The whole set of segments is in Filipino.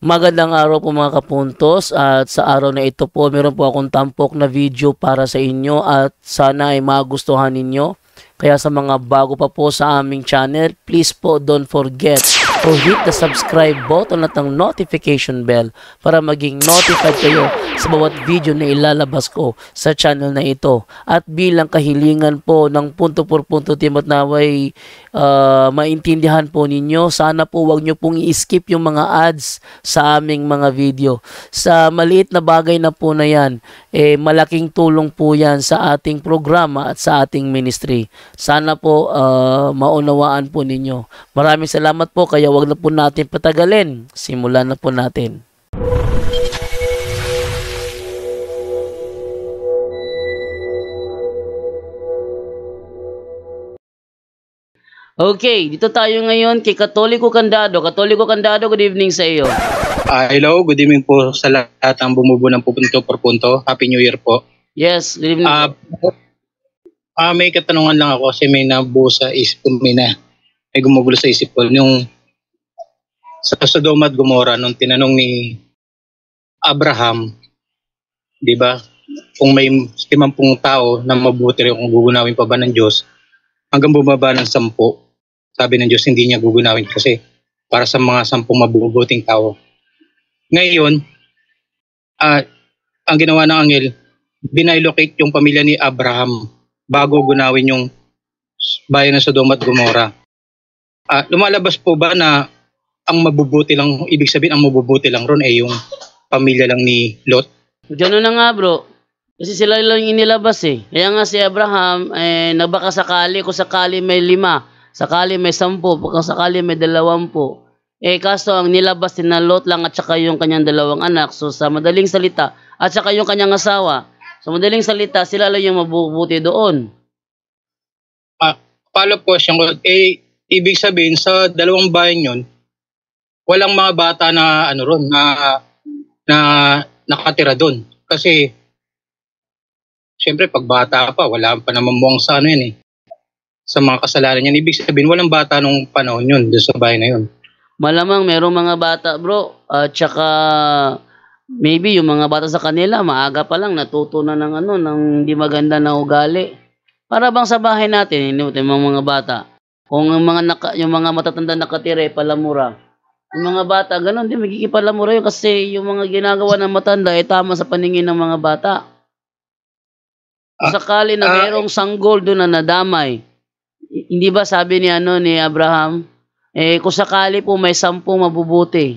Magandang araw po mga kapuntos, at sa araw na ito po meron po akong tampok na video para sa inyo at sana ay magustuhan ninyo. Kaya sa mga bago pa po sa aming channel, please po don't forget to hit the subscribe button at ang notification bell para maging notified kayo sa bawat video na ilalabas ko sa channel na ito. At bilang kahilingan po ng punto por punto team at naway maintindihan po ninyo, sana po wag nyo pong i-skip yung mga ads sa aming mga video. Sa maliit na bagay na po na yan, malaking tulong po yan sa ating programa at sa ating ministry. Sana po maunawaan po ninyo. Maraming salamat po, kaya wag na po natin patagalin. Simulan na po natin. Okay, dito tayo ngayon kay Katoliko Candado. Katoliko Candado, good evening sa iyo. Hello, good evening po sa lahat ng bumubuo ng punto por punto. Happy New Year po. Yes, good evening. May katanungan lang ako kasi may nabuo sa isip ko, may gumugulo sa isip ko. Yung sa Sodoma at Gomora, nung tinanong ni Abraham, di ba, kung may 50 tao na mabuti rin kung gugunawin pa ba ng Diyos, hanggang bumaba ng 10, sabi ng Diyos hindi niya gugunawin kasi para sa mga 10 mabubuting tao. Ngayon, ang ginawa ng anghel, binilocate yung pamilya ni Abraham bago gunawin yung bayan ng Sodoma at Gomora. Lumalabas po ba na ang mabubuti lang, ibig sabihin ang mabubuti lang ron ay yung pamilya lang ni Lot? Gano'n na nga bro. Kasi sila lang inilabas eh. Kaya nga si Abraham, nabaka sakali, kung sakali may 5, sakali may 10, kung sakali may 20. Kaso ang nilabas din na Lot lang at saka yung kanyang 2 anak. So sa madaling salita, at saka yung kanyang asawa. Sa madaling salita, sila lang yung mabubuti doon. Follow po siya. Ibig sabihin sa 2 bayan yun, walang mga bata na ron na nakatira doon. Kasi siyempre pag bata pa, wala pa naman muwang sa yun eh. Sa mga kasalanan yan. Ibig sabihin, walang bata nung panahon yun doon sa bayan na yun. Malamang merong mga bata bro. At saka maybe yung mga bata sa kanila, maaga pa lang natuto na ng ng hindi maganda na ugali. Para bang sa bahay natin, yung mga bata. Kung yung mga matatanda nakatira palamura. Yung mga bata, ganun din, magkikipalamura yun kasi yung mga ginagawa ng matanda ay tama sa paningin ng mga bata. Sakali na mayroong sanggol doon na nadamay, hindi ba sabi ni Abraham, kung sakali po may 10 mabubuti,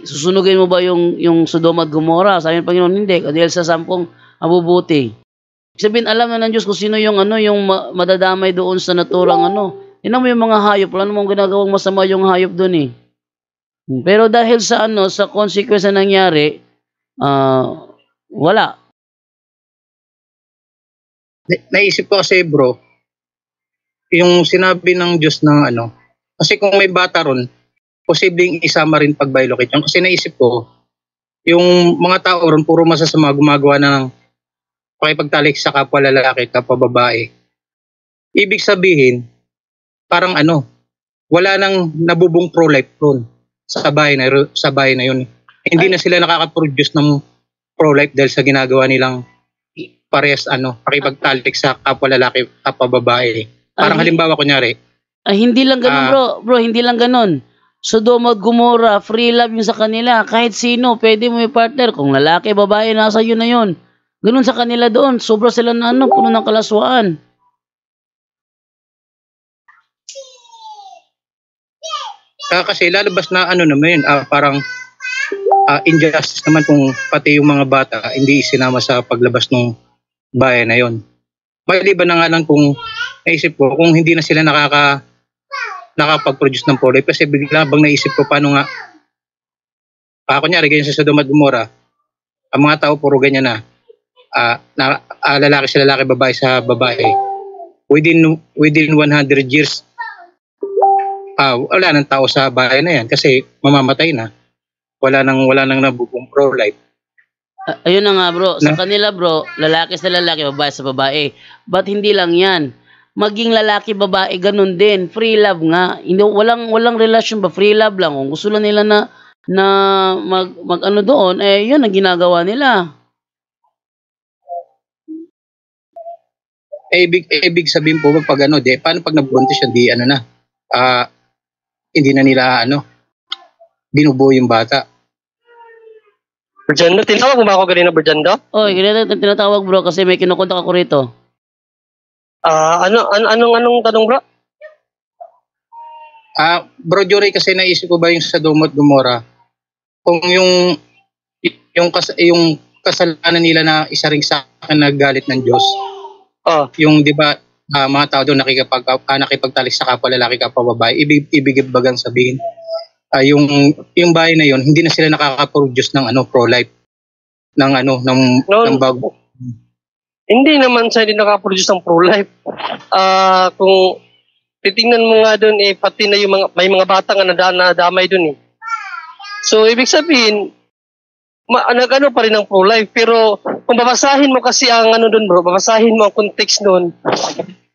susunugin mo ba yung Sodoma at Gomora? Sabi ng Panginoon, hindi, dahil sa 10 mabubuti. Sabihin, alam na ng Diyos kung sino yung madadamay doon sa naturang Tingnan mo yung mga hayop, wala namang ginagawang masama yung hayop doon eh. Pero dahil sa sa consequence na nangyari, wala. Naisip ko kasi bro, yung sinabi ng Diyos ng kasi kung may bata ron, posibleng isama rin pag-bilocate yun. Kasi naisip ko, yung mga tao ron, puro masasama gumagawa ng pakipagtalik sa kapwa lalaki, kapwa babae. Ibig sabihin, parang wala nang nabubong pro-life ron sa bahay na yun. Hindi na sila nakaka-produce ng pro-life dahil sa ginagawa nilang parehas pakipagtalik sa kapwa lalaki, kapwa babae. Parang halimbawa kunyari. Hindi lang ganun bro, hindi lang ganun. Sodoma at Gomora, free love yung sa kanila. Kahit sino, pwede mo yung partner. Kung lalaki, babae, nasa yun na yun. Ganun sa kanila doon. Sobra sila na puno ng kalaswaan. Kasi lalabas na naman yun, parang injustice naman kung pati yung mga bata hindi isinama sa paglabas ng bayan na yun. Maliban na nga lang kung naisip ko, kung hindi na sila nakapag-produce ng pro-life, kasi bigla bang naisip ko paano nga, kunyari ganyan sa Sodoma at Gomora, ang mga tao puro ganyan na lalaki sa lalaki, babae sa babae. Within 100 years, wala nang tao sa bahay na yan kasi mamamatay na. Wala nang nabubong pro-life. Ayun na nga bro, sa kanila bro, lalaki sa lalaki, babae sa babae. But hindi lang yan. maging lalaki, babae, ganun din. Free love nga. Hindi, walang relasyon ba? Free love lang. Kung gusto lang nila na mag ano doon, eh, yun ang ginagawa nila. Ibig sabihin po pag ano, paano pag nabuntis siya, ano na, hindi na nila, binubuo yung bata. Berjando, tinawag mo ba ako kanina, Berjando? Oy, tinatawag bro kasi may kinukontak ako rito. Anong tanong, bro? Bro Jory, kasi naisip ko ba yung Sodom at Gomora, kung yung kasalanan nila na isa ring sa akin na galit ng Diyos. Yung 'di ba, mga tao doon nakipagtalik sa kapwa lalaki, kapwa babae, ibig bagang sabihin, yung bahay na yon hindi na sila nakaka-produce ng pro-life ng bago. Hindi naman siya hindi nakaka-produce ng pro-life. Kung titingnan mo nga doon, pati na yung may mga bata nga nadamay doon . So ibig sabihin nag-ano pa rin ng pro-life, pero kung babasahin mo kasi ang doon, bro, babasahin mo ang context doon,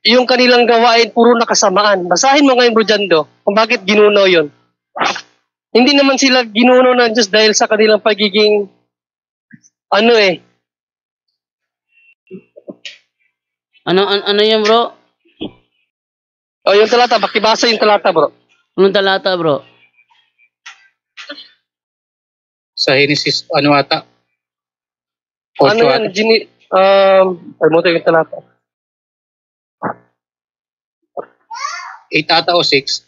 yung kanilang gawain puro nakasamaan. Basahin mo ngayon, Bro Jando, kung bakit ginuno yon. Hindi naman sila ginuno ng Diyos dahil sa kanilang pagiging ano yan, bro? Yung talata, bakibasa yung talata, bro. Anong talata, bro? Sa Genesis, ata? Ano yan? Mo ito yung talata. 8 ata o 6?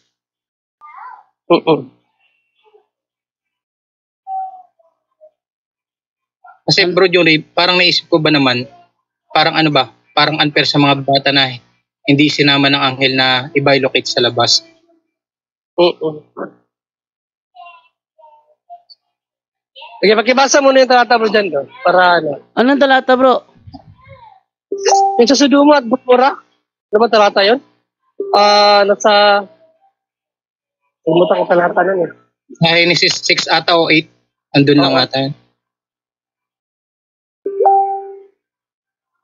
Kasi bro Jory, parang naisip ko ba naman, parang parang unfair sa mga bata na hindi sinama ng anghel na i-bilocate sa labas. Sige, pakibasa muna yung talata, bro, dyan, para Anong talata, bro? Yung sa Sodom at Gomora. Ano ba talata yun? Nasa... Umutak ang talata nun . Sa Genesis 6 ata o 8, andun lang ata yun.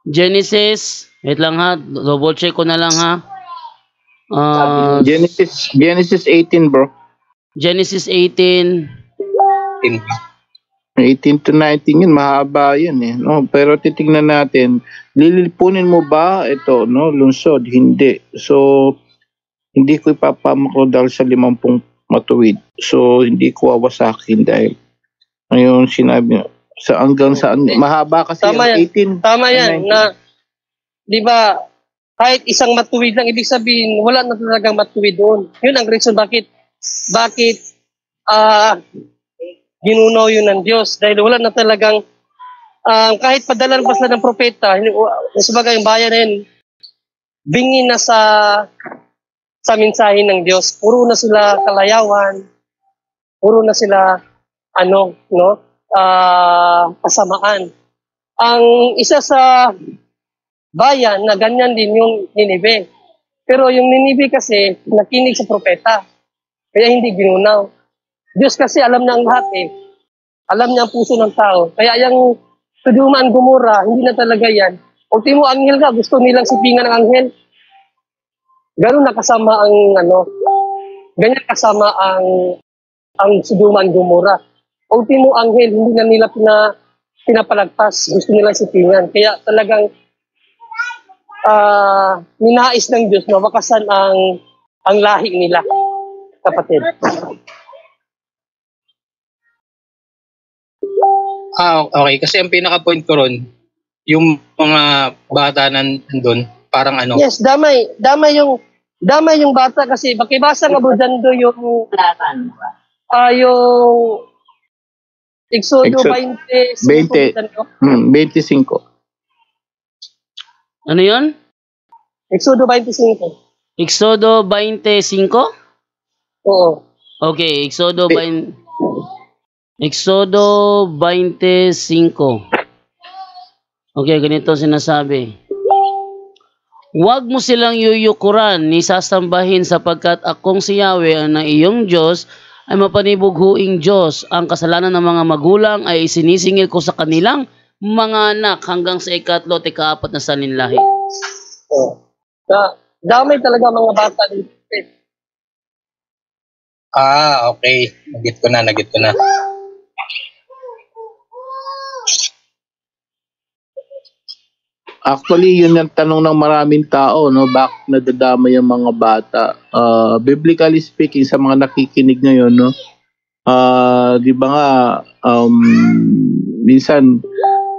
Genesis, wait lang ha, double check ko na lang ha. Genesis 18, bro. Genesis 18. 18 to 19 yun, mahaba yun no? Pero titingnan natin, lilipunin mo ba ito, no? Lungsod? Hindi. So, hindi ko ipapamako dahil sa 50 matuwid. So, hindi ko wawasakin dahil ngayon sinabi sa hanggang saan, mahaba kasi tama yan. 18. Tama yan, na, di ba, kahit isang matuwid lang, ibig sabihin, wala na talagang matuwid doon. Yun ang reason bakit ginunaw yun ng Diyos dahil wala na talagang kahit padalan pa sila ng propeta, sabagay yung bayan na yun, bingin na sa mensahe ng Diyos. Puro na sila kalayawan, puro na sila kasamaan. Ang isa sa bayan na ganyan din yung Ninive. Pero yung Ninive kasi nakinig sa propeta, kaya hindi ginunaw. Diyos kasi alam niya ang lahat Alam niya ang puso ng tao. Kaya yung Sodom at Gomora, hindi na talaga yan. Ultimo anghel ka, gusto nilang sipingan ng anghel. Ganun nakasama ganyan kasama ang Sodom at Gomora. Ultimo anghel, hindi na nila pinapalagpas. Gusto nilang sipingan. Kaya talagang ninais ng Diyos na wakasan ang lahi nila, kapatid. Okay. Kasi ang pinaka-point ko ron, yung mga bata nandun, parang Yes, damay yung bata kasi bakibasa nga bro dyan yung Exodo 20. 25. Ano yun? Exodo 25. Exodo 25? Oo. Okay, Exodo 25. Okay, ganito sinasabi. Huwag mo silang yuyukuran ni sasambahin sapagkat akong si Yahweh ang iyong Diyos ay mapanibughuing Diyos. Ang kasalanan ng mga magulang ay isinisingil ko sa kanilang mga anak hanggang sa 3 at 4 na saninlahi. Damay talaga mga bata dito. Okay. Nagit ko na. Actually, yun yung tanong ng maraming tao, no? Bakit nadadamay yung mga bata? Biblically speaking, sa mga nakikinig ngayon, no? Di ba nga, minsan,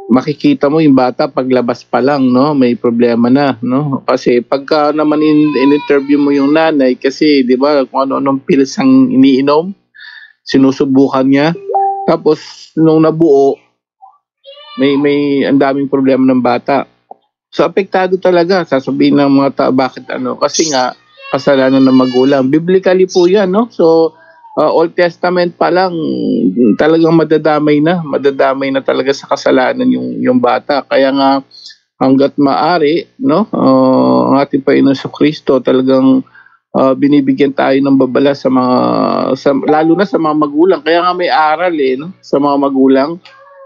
makikita mo yung bata paglabas pa lang, no? May problema na, no? Kasi pagka naman in-interview mo yung nanay, kasi, di ba, kung ano-anong pills ang iniinom, sinusubukan niya. Tapos, nung nabuo, may ang daming problema ng bata. So, apektado talaga. Sasabihin ng mga tao, bakit ano? Kasi nga, kasalanan ng magulang. Biblically po yan, no? So, Old Testament pa lang, talagang madadamay na talaga sa kasalanan yung bata. Kaya nga, hanggat maaari, no? Ang ating Panginoon Kristo talagang binibigyan tayo ng babala lalo na sa mga magulang. Kaya nga may aral no? Sa mga magulang.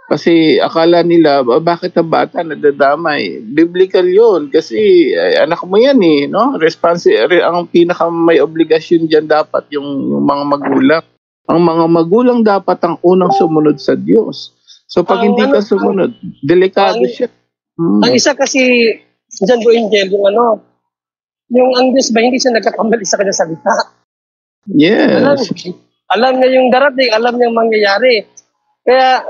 Kasi akala nila, bakit ang bata nadadamay? Biblical yun. Kasi anak mo yan no? Ang pinaka may obligasyon dyan dapat yung mga magulang. Ang mga magulang dapat ang unang sumunod sa Diyos. So pag hindi ka sumunod, delikado siya. Ang isa kasi, dyan po Angel, yung ang Diyos ba, hindi siya nagkakamali sa kanyang salita. Yes. Alam niya yung darating, alam niya yung mangyayari. Kaya,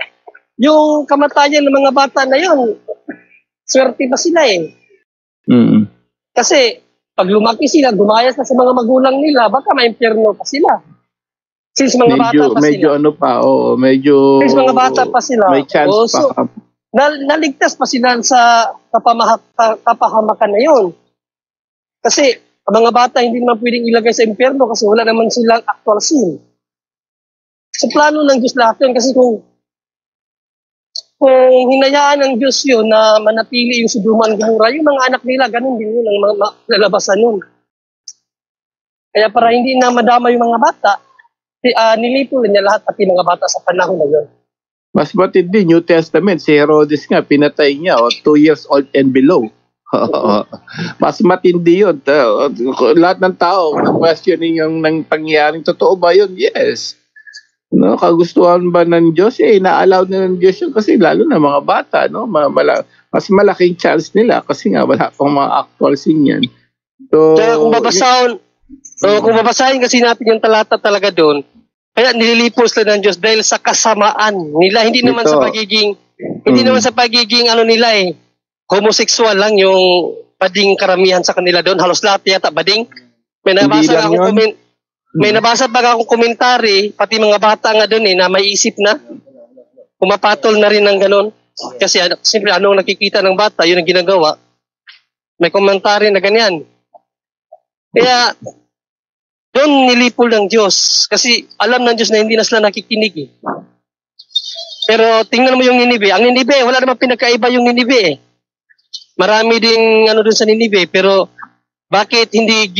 yung kamatayan ng mga bata na yun, swerte pa sila Kasi, pag lumaki sila, gumayas na sa mga magulang nila, baka ma-impyerno pa sila. Since mga bata pa medyo sila. Medyo Since mga bata pa sila. May chance pa. Naligtas pa sila sa kapahamakan na yun. Kasi, ang mga bata hindi naman pwedeng ilagay sa impyerno kasi wala naman silang actual sin. Sa plano ng Diyos lahat yun. Kasi kung hinayaan ng Diyos yun na manatili yung Sodoma at Gomora, yung mga anak nila, ganun din yun ang lalabasan nun. Kaya para hindi na madama yung mga bata, nilipol niya lahat pati mga bata sa panahon na yun. Mas matindi, New Testament, si Herodes nga, pinatay niya, 2 years old and below. Mas matindi yun. Lahat ng tao, questioning yung pangyayaring totoo ba yun? Yes. No, kagustuhan ba ng Diyos? Na-allow na ng Diyos yun kasi lalo na mga bata, no? Mas malaking chance nila kasi nga wala pang mga actual sin yan. So, kaya kung babasahin kasi natin yung talata talaga doon, kaya nililipos sila ng Diyos dahil sa kasamaan nila, hindi naman sa pagiging nila homosexual lang yung bading karamihan sa kanila doon, halos lahat yata bading. May nabasa pa akong komentary, pati mga bata nga doon na may isip na, pumapatol na rin ng ganun. Kasi siyempre anong nakikita ng bata, yun ang ginagawa. May komentary na ganyan. Kaya, doon nilipol ng Diyos. Kasi alam ng Diyos na hindi na sila nakikinig Pero tingnan mo yung Ninive. Ang Ninive, wala namang pinagkaiba yung Ninive Marami ding doon sa Ninive, pero bakit hindi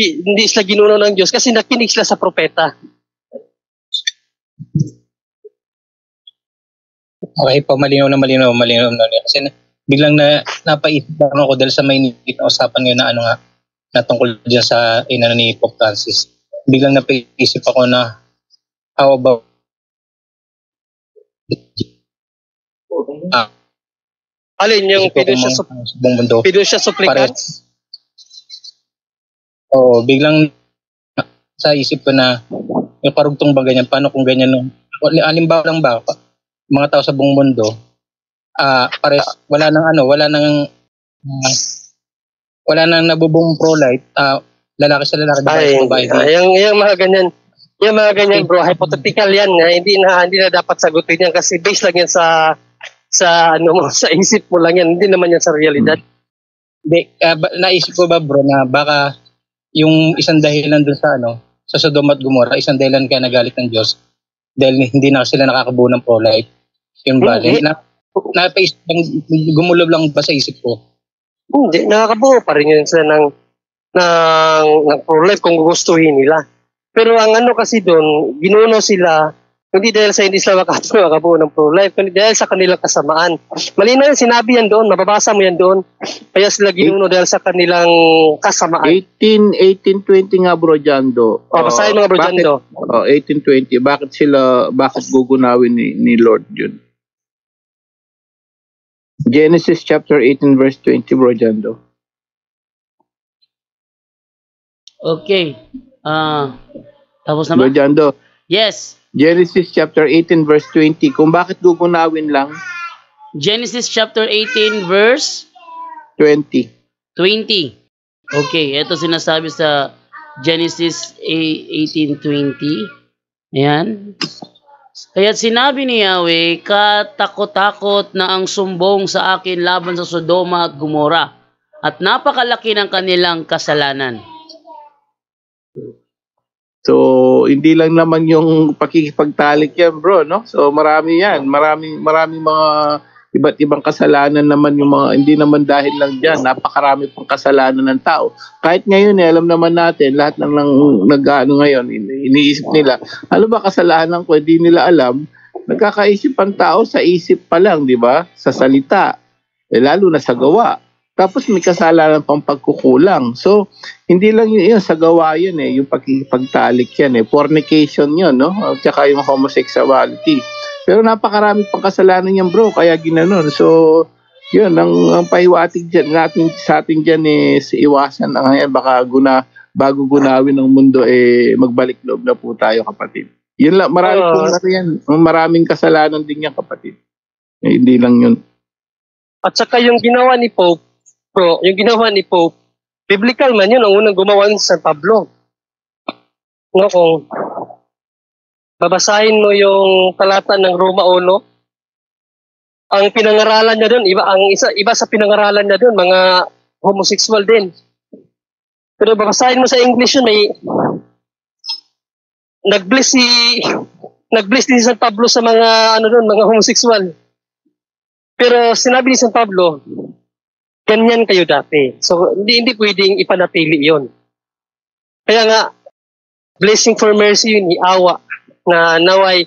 sila ginuno ng Diyos? Kasi nakinig sila sa propeta. Okay po, malinaw na. Kasi biglang napaisip ako dahil sa may usapan ngayon na na tungkol dyan sa ni Pope Francis. Biglang napaisip ako na how about alin yung fiducia supplicans? Oo, biglang sa isip ko na yung parugtong ba ganyan, paano kung ganyan alimbawa lang ba, mga tao sa buong mundo, wala nang nabubong pro-life, lalaki sa lalaki, babae sa babae. Yung mga ganyan bro, hypothetical yan, hindi na dapat sagutin yan kasi based lang yan sa isip mo lang yan, hindi naman yan sa realidad. Naisip ko ba bro na baka yung isang dahilan dun sa Sodoma at Gomora, isang dahilan kaya nagalit ng Diyos dahil hindi na sila nakakabuo ng pro-life. Yun ba? Gumulob lang ba sa isip ko? Hindi, nakakabuo pa rin yun sila ng pro-life kung gugustuhin nila. Pero ang kasi doon, ginuno sila Kundi dahil sa hindi sila makabuo ng pro-life, kundi dahil sa kanilang kasamaan. Malinaw yung sinabi yan doon, mababasa mo yan doon. Kaya sila ginuno dahil sa kanilang kasamaan. 1820 nga, Bro Jando. Basahin mga Bro Jando. 1820. Bakit gugunawin ni Lord yun? Genesis chapter 18 verse 20, Bro Jando. Okay. Tapos na ba? Bro Jando. Yes. Genesis chapter 18 verse 20. Kung bakit gugunawin lang? Genesis chapter 18 verse 20. 20. Okay, ito sinasabi sa Genesis 18:20. Ayan. Kaya't sinabi ni Yahweh, katakot-takot na ang sumbong sa akin laban sa Sodoma at Gomora, at napakalaki ng kanilang kasalanan. So, hindi lang naman yung pakikipagtalik yan, bro, no? So, marami yan. Maraming mga iba't ibang kasalanan naman yung mga, hindi naman dahil lang dyan. Napakarami pang kasalanan ng tao. Kahit ngayon, alam naman natin, lahat ng nag-ano ngayon, iniisip nila, ano ba kasalanan ko? Hindi nila alam. Nagkakaisip ang tao sa isip pa lang, di ba? Sa salita. Lalo na sa gawa. Tapos may kasalanan pang pagkukulang. So, hindi lang yun sa gawa yun yung pagtalik yan fornication yun, no? At saka yung homosexuality. Pero napakarami pang kasalanan yan, bro, kaya ginanon. So, yun, ang pahiwatig dyan, sa atin dyan is iwasan ang yan, baka bago gunawin ng mundo, magbalik loob na po tayo, kapatid. Yun lang, maraming kasalanan din yan, kapatid. Hindi lang yun. At saka yung ginawa ni Pope, bro, yung ginawa ni Pope, biblical man yun, ang unang gumawa ni San Pablo. No, kung babasahin mo yung talata ng Roma 1, ang pinangaralan niya doon, iba sa pinangaralan niya doon, mga homosexual din. Pero babasahin mo sa English yun, nag-bless din si San Pablo sa mga mga homosexual. Pero sinabi ni San Pablo, ganyan kayo dati. So, hindi pwedeng ipanatili yon. Kaya nga, blessing for mercy yun, iawa, na naway,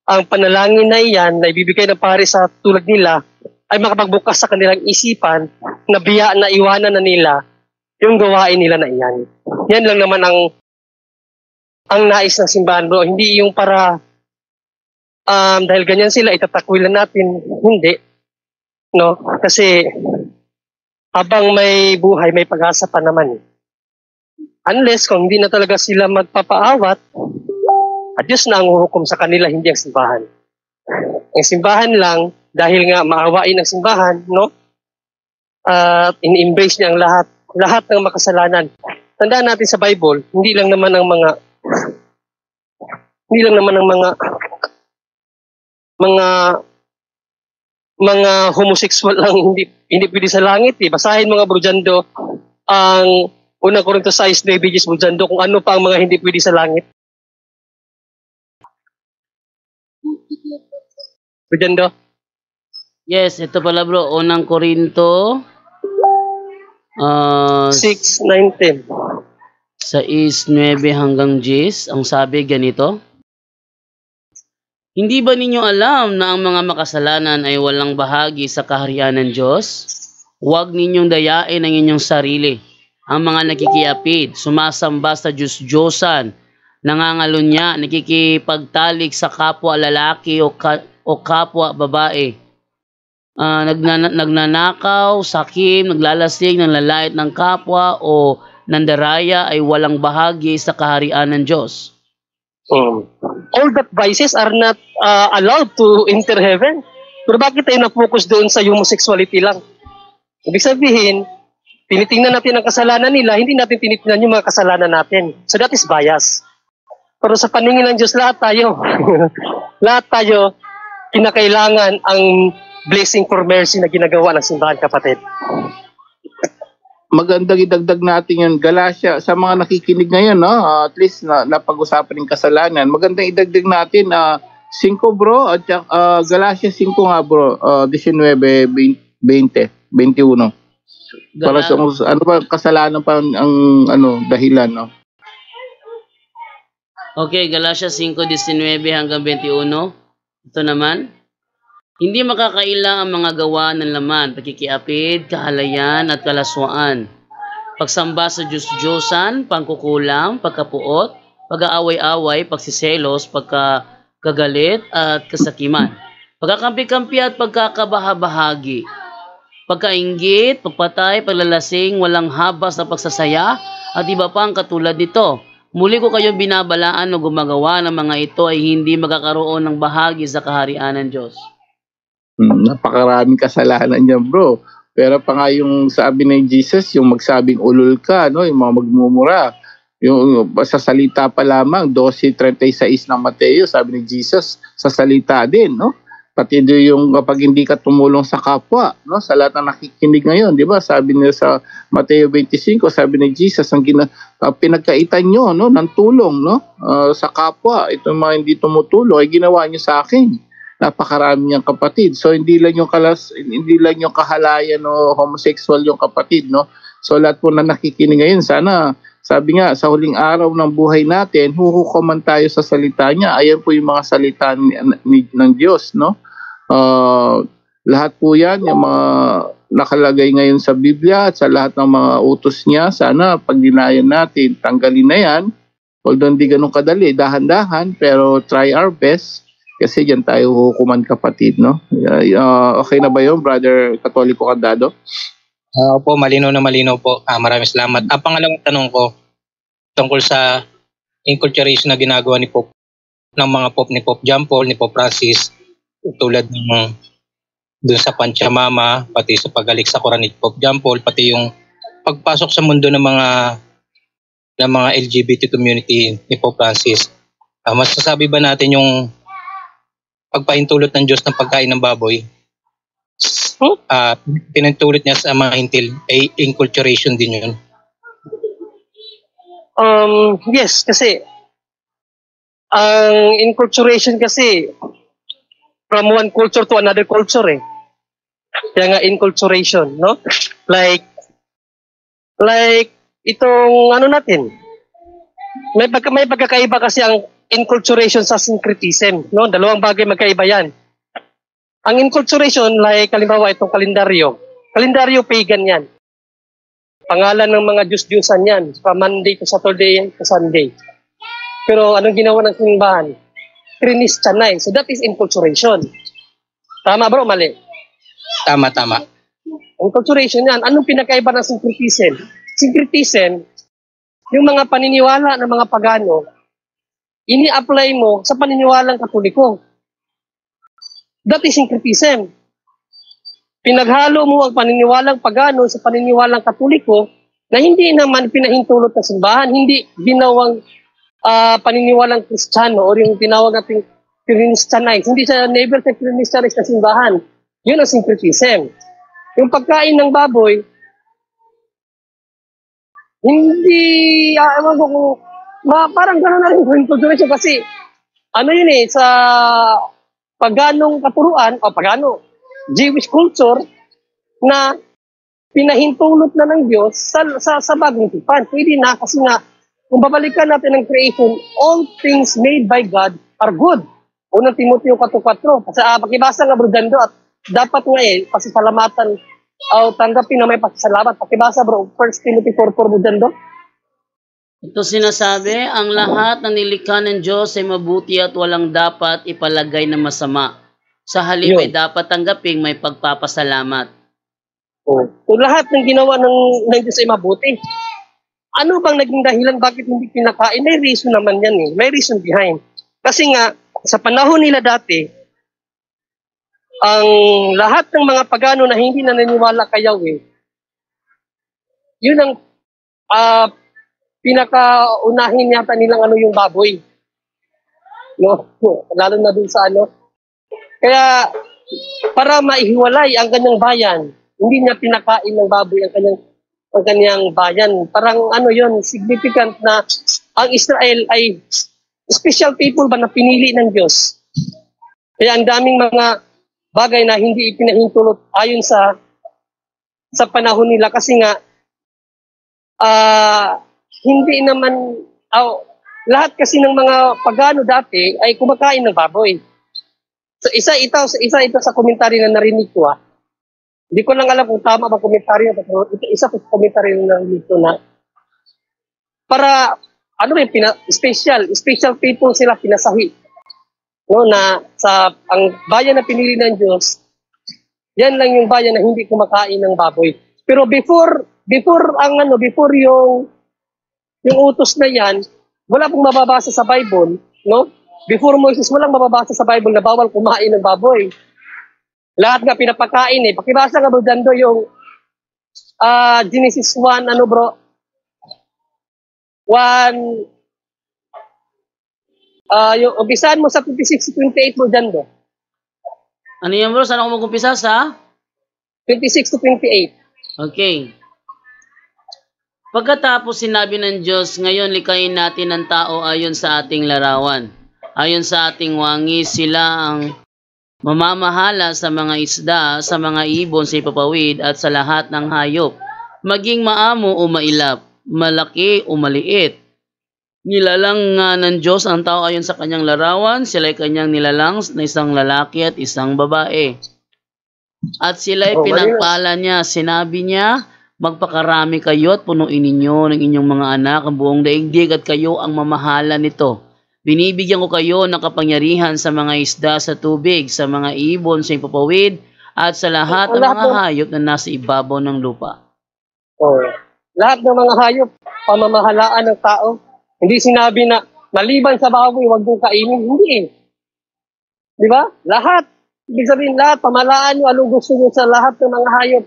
ang panalangin na iyan, na ibibigay ng pare sa tulad nila, ay makapagbukas sa kanilang isipan, na biya na iwanan na nila, yung gawain nila na iyan. Yan lang naman ang nais ng simbahan, bro. Hindi yung para, dahil ganyan sila, itatakwilan natin. Hindi. No? Kasi, habang may buhay, may pag-asa pa naman. Unless kung hindi na talaga sila magpapaawat, at Diyos na ang huhukom sa kanila, hindi ang simbahan. Ang simbahan lang, dahil nga maawain ang simbahan, no? At in-embrace niya ang lahat ng makasalanan. Tandaan natin sa Bible, hindi lang naman ang mga homosexual lang hindi pwede sa langit. Basahin mga Bro Jando ang unang Korinto 6:9, Bro Jando, kung ano pa ang mga hindi pwede sa langit. Bro Jando? Yes, ito pala, bro. Unang Korinto 6:9-10. 6:9 hanggang 10. Ang sabi ganito, hindi ba ninyo alam na ang mga makasalanan ay walang bahagi sa kaharian ng Diyos? Huwag ninyong dayain ang inyong sarili. Ang mga nakikiapid, sumasamba sa Diyos-Diyosan, nangangalunya, nakikipagtalik sa kapwa lalaki o kapwa babae, nagnanakaw, sakim, naglalasing, nanlalait ng kapwa o nandaraya ay walang bahagi sa kaharian ng Diyos. All that vices are not allowed to enter heaven. Pero bakit tayo na-focus doon sa homosexuality lang? Ibig sabihin, tinitingnan natin ang kasalanan nila, hindi natin tinitingnan yung mga kasalanan natin. So that is bias. Pero sa paningin ng Diyos, lahat tayo, kinakailangan ang blessing for mercy na ginagawa ng simbahan, kapatid. Magandang idagdag natin yan, Galatia, sa mga nakikinig ngayon, no? At least napag-usapan ng kasalanan. Magandang idagdag natin 5, bro, at Galatia 5 nga, bro, 19, 20, 21. Para sa ano ba kasalanan pa ang dahilan, no? Okay, Galatia 5:19 hanggang 21. Ito naman. Hindi makakaila ang mga gawa ng laman, pagkikiapid, kahalayan at kalaswaan, pagsamba sa Diyos-Diyosan, pangkukulam, pagkapuot, pag-aaway-away, pagsiselos, pagkagalit at kasakiman, pagkakampi-kampi at pagkakabahabahagi, pagkainggit, pagpatay, paglalasing, walang habas na pagsasaya, at iba pang katulad nito. Muli ko kayong binabalaan na gumagawa ng mga ito ay hindi magkakaroon ng bahagi sa kaharian ng Diyos. Napakaraming kasalanan niya, bro. Pero pa nga yung sabi ni Jesus, yung magsabing ulul ka, no? Yung mga magmumura. Yung sa salita pa lamang, 12:36 ng Mateo, sabi ni Jesus, sa salita din, no? Pati yung kapag hindi ka tumulong sa kapwa, no? Sa lahat na nakikinig ngayon, di ba? Sabi niya sa Mateo 25, sabi ni Jesus, ang pinagkaitan nyo, no? Ng tulong, no? Sa kapwa, ito mga hindi tumutulong, ay ginawa niyo sa akin. Napakarami niyang kapatid. So hindi lang yung kahalayan o homosexual yung kapatid, no? So lahat po na nakikinig ngayon, sana sabi nga sa huling araw ng buhay natin, huhukuman tayo sa salita niya. Ayan po yung mga salita ng Diyos, no? Lahat po yan, yung mga nakalagay ngayon sa Biblia at sa lahat ng mga utos niya, sana pag dinayan natin, tanggalin na yan. Although hindi ganun kadali, dahan-dahan, pero try our best. Kasi dyan tayo hukuman, kapatid, no? Okay na ba yun, Brother Katoliko Candado? Opo, malinaw na malinaw po. Maraming salamat. Pangalawang tanong ko, tungkol sa inculturation na ginagawa ni Pope, ng mga Pope, ni Pope John Paul, ni Pope Francis, tulad ng dun sa Panchamama, pati sa pagalik sa Quran ni Pope John Paul, pati yung pagpasok sa mundo ng mga LGBT community ni Pope Francis. Masasabi ba natin yung pagpahintulot ng Diyos ng pagkain ng baboy, pinintulot niya sa mga hintil, ay inculturation din yun? Yes, kasi ang inculturation kasi from one culture to another culture eh. Kaya nga inculturation, no? Like itong ano natin, may pagkakaiba kasi ang inculturation sa syncretism, no? Dalawang bagay magkaiba yan. Ang inculturation, like halimbawa itong kalendaryo pagan yan. Pangalan ng mga Diyos-Diyosan yan, from Monday to Saturday to Sunday. Pero anong ginawa ng simbahan? Christianize. So that is inculturation. Tama bro, mali? Tama. Inculturation yan. Anong pinakaiba ng syncretism? Syncretism, yung mga paniniwala ng mga pagano, ini-apply mo sa paniniwalang Katoliko. That is syncretism. Pinaghalo mo ang paniniwalang pagano sa paniniwalang Katoliko na hindi naman pinahintulot ng simbahan, hindi ginawang paniniwalang Kristiyano o yung tinawag nating Christianize. Hindi siya never sa Christianize na simbahan. Yun ang syncretism. Yung pagkain ng baboy, hindi, ewan ko kung, parang gano'n na rin yung inculturation kasi, ano yun eh, sa paganong katuruan, o pagano, Jewish culture, na pinahintulot na ng Diyos sa bagong tipan. Pwede na, kasi nga, kung babalikan natin ang creation, all things made by God are good. Unang Timoteo 4:4. Kasi pakibasa nga bro dyan at dapat nga pasisalamatan o tanggapin na may pasasalamat. Pakibasa bro, 1 Timothy 4:4 bro dyan do. Ito sinasabi, ang lahat ng nilikha ng Diyos ay mabuti at walang dapat ipalagay na masama. Sa halip ay dapat tanggaping may pagpapasalamat. Kung lahat ng ginawa ng Diyos ay mabuti, ano bang naging dahilan bakit hindi kinakain? May reason naman yan eh. May reason behind. Kasi nga, sa panahon nila dati, ang lahat ng mga pagano na hindi naniniwala kay Yahweh, yun ang pinakaunahin yata nilang yung baboy. No? Lalo na dun sa Kaya, para maihiwalay ang kanyang bayan, hindi niya pinakain ng baboy ang kanyang bayan. Parang yun, significant na ang Israel ay special people ba na pinili ng Diyos. Kaya ang daming mga bagay na hindi ipinahintulot ayon sa panahon nila kasi nga hindi naman lahat kasi ng mga pagano dati ay kumakain ng baboy. So isa ito sa komentaryo na narinig ko. Hindi ko lang alam kung tama ba komentaryo, pero isa sa komentaryo na narinig ko na para special people sila pinasahi. No, na sa ang bayan na pinili ng Diyos, yan lang yung bayan na hindi kumakain ng baboy. Pero before yung utos na yan, wala pong mababasa sa Bible, no? Before Moses, walang mababasa sa Bible na bawal kumain ng baboy. Lahat nga pinapakain eh. Pakibasa nga bro dando yung Genesis 1, ano bro? 1, yung umpisahan mo sa 26 to 28 bro dando. Ano yan bro? Saan ako mag-umpisa sa? 26 to 28. Okay. Pagkatapos sinabi ng Diyos, ngayon likayin natin ang tao ayon sa ating larawan. Ayon sa ating wangis, sila ang mamamahala sa mga isda, sa mga ibon sa ipapawid at sa lahat ng hayop. Maging maamo o mailap, malaki o maliit. Nilalang nga ng Diyos ang tao ayon sa kanyang larawan, sila'y kanyang nilalang na isang lalaki at isang babae. At sila'y pinagpala niya, sinabi niya, magpakarami kayo at punuin ninyo ng inyong mga anak ang buong daigdig at kayo ang mamahala nito. Binibigyan ko kayo ng kapangyarihan sa mga isda sa tubig, sa mga ibon sa ipapawid, at sa lahat ng mga hayop na nasa ibabaw ng lupa. Lahat ng mga hayop, pamamahalaan ng tao. Hindi sinabi na maliban sa baboy, huwag mong kainin. Hindi eh. Di ba? Lahat. Ibig sabihin lahat, pamahalaan nyo, anong gusto nyo sa lahat ng mga hayop.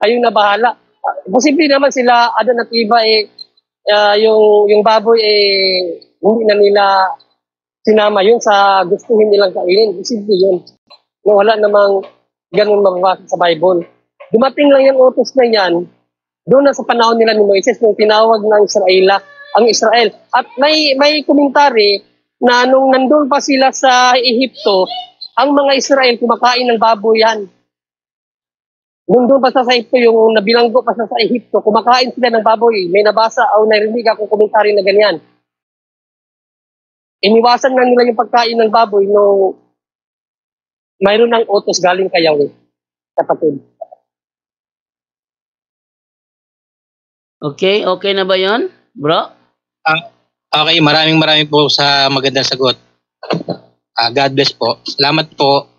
Kayong nabahala. Posible naman sila, Adan at Eva, yung baboy, hindi na nila sinama yun sa gustuhin nilang kainin. Posible yun. No, wala namang ganun mababasa sa Bible. Dumating lang yung utos na yan, doon na sa panahon nila ni Moises, nung tinawag ng ang Israel. At may komentary na nung nandun pa sila sa Ehipto, ang mga Israel kumakain ng baboy yan. Nandun pa sa Ehipto, yung nabilanggo pa sa Ehipto, kumakain sila ng baboy. May nabasa o narinig akong komentary na ganyan. Iniwasan nga nila yung pagkain ng baboy nung mayroon ng utos galing kay Yahweh. Kapatid. Okay na ba yon, bro? Okay, maraming po sa magandang sagot. God bless po. Salamat po.